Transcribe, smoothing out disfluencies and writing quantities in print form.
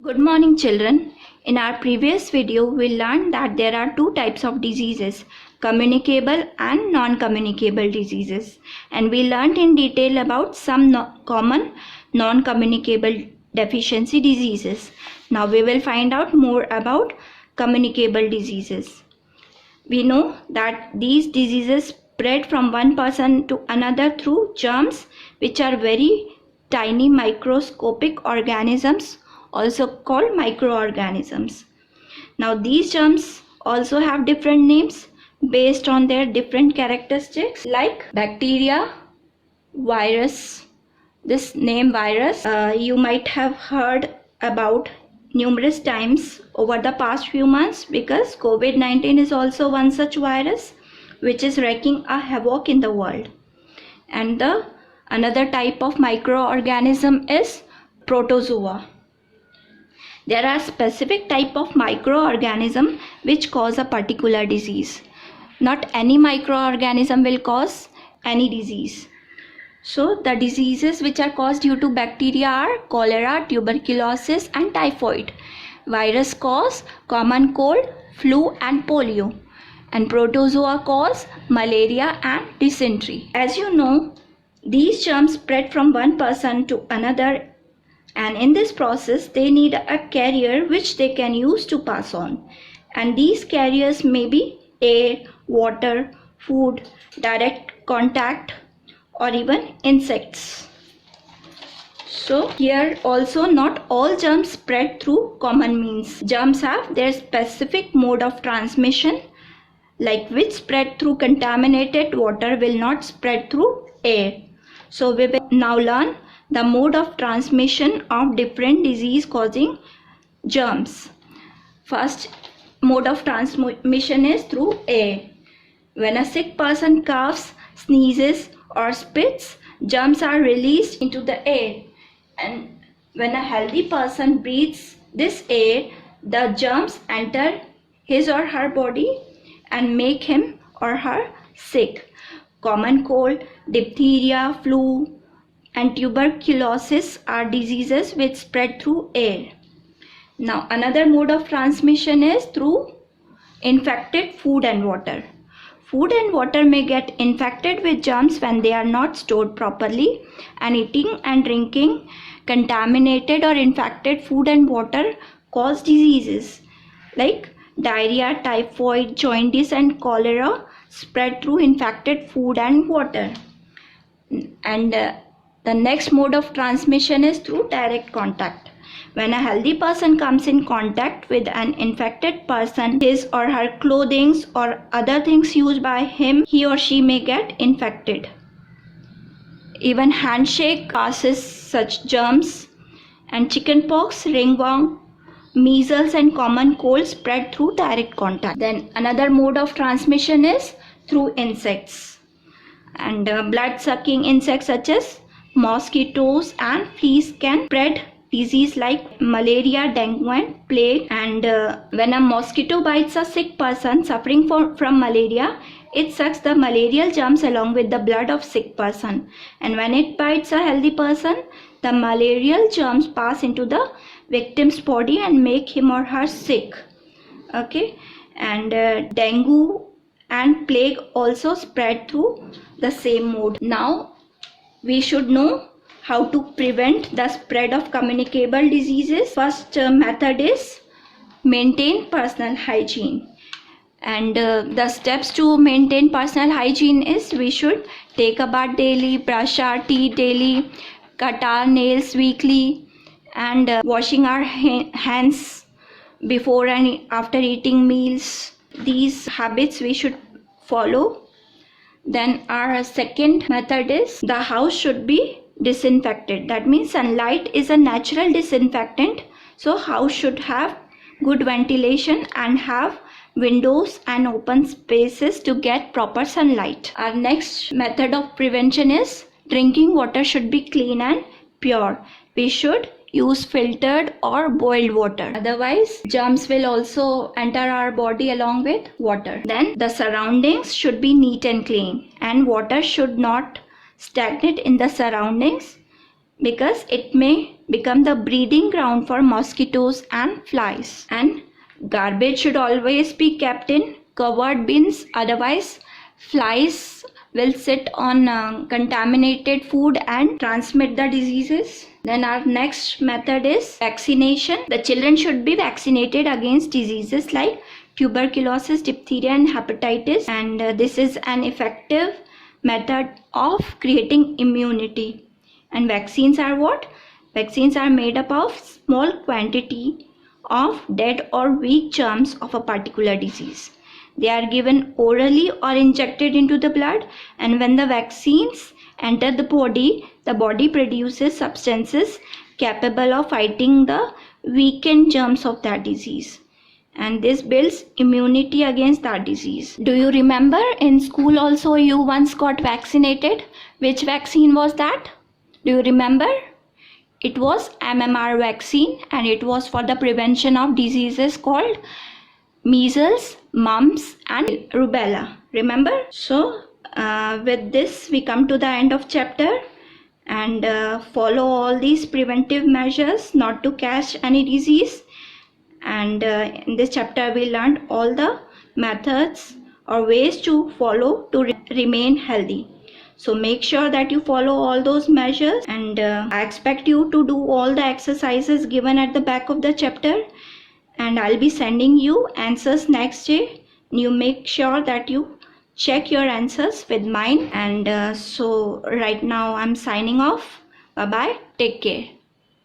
Good morning children. In our previous video we learned that there are two types of diseases, communicable and non-communicable diseases, and we learned in detail about some common non-communicable deficiency diseases. Now we will find out more about communicable diseases. We know that these diseases spread from one person to another through germs, which are very tiny microscopic organisms, also called microorganisms. Now these germs also have different names based on their different characteristics, like bacteria, virus. This name virus you might have heard about numerous times over the past few months, because COVID-19 is also one such virus which is wreaking a havoc in the world. And the another type of microorganism is protozoa. There are specific type of microorganism which cause a particular disease. Not any microorganism will cause any disease. So the diseases which are caused due to bacteria are cholera, tuberculosis and typhoid. Virus cause common cold, flu and polio. And protozoa cause malaria and dysentery. As you know, these germs spread from one person to another, and in this process they need a carrier which they can use to pass on. And these carriers may be air, water, food, direct contact, or even insects. So here also not all germs spread through common means. Germs have their specific mode of transmission, like which spread through contaminated water will not spread through air. So we will now learn the mode of transmission of different disease causing germs. First mode of transmission is through air. When a sick person coughs, sneezes or spits, germs are released into the air, and when a healthy person breathes this air, the germs enter his or her body and make him or her sick. Common cold, diphtheria, flu and tuberculosis are diseases which spread through air. Now another mode of transmission is through infected food and water. Food and water may get infected with germs when they are not stored properly, and eating and drinking contaminated or infected food and water cause diseases like diarrhea, typhoid, jaundice and cholera spread through infected food and water. And the next mode of transmission is through direct contact. When a healthy person comes in contact with an infected person, his or her clothing or other things used by him, he or she may get infected. Even handshake passes such germs, and chickenpox, ringworm, measles and common cold spread through direct contact. Then another mode of transmission is through insects, and blood-sucking insects such as mosquitoes and fleas can spread disease like malaria, dengue and plague. And when a mosquito bites a sick person suffering from malaria, it sucks the malarial germs along with the blood of sick person, and when it bites a healthy person, the malarial germs pass into the victim's body and make him or her sick. Okay, and dengue and plague also spread through the same mode. Now we should know how to prevent the spread of communicable diseases. First method is maintain personal hygiene. And the steps to maintain personal hygiene is we should take a bath daily, brush our teeth daily, cut our nails weekly, and washing our hands before and after eating meals. These habits we should follow. Then our second method is the house should be disinfected. That means sunlight is a natural disinfectant, so house should have good ventilation and have windows and open spaces to get proper sunlight. Our next method of prevention is drinking water should be clean and pure. We should use filtered or boiled water, otherwise germs will also enter our body along with water. Then the surroundings should be neat and clean, and water should not stagnate in the surroundings. because it may become the breeding ground for mosquitoes and flies. And garbage should always be kept in covered bins, otherwise flies will sit on contaminated food and transmit the diseases. Then our next method is vaccination. The children should be vaccinated against diseases like tuberculosis, diphtheria and hepatitis, and this is an effective method of creating immunity. And vaccines are what? Vaccines are made up of small quantity of dead or weak germs of a particular disease. They are given orally or injected into the blood, and when the vaccines enter the body produces substances capable of fighting the weakened germs of that disease, and this builds immunity against that disease. Do you remember in school also you once got vaccinated? Which vaccine was that? Do you remember? It was MMR vaccine, and it was for the prevention of diseases called measles, mumps and rubella. Remember? So with this we come to the end of chapter, and follow all these preventive measures not to catch any disease. And in this chapter we learned all the methods or ways to follow to remain healthy. So make sure that you follow all those measures, and I expect you to do all the exercises given at the back of the chapter, and I'll be sending you answers next day. You make sure that you check your answers with mine. And so right now I'm signing off. Bye bye, take care.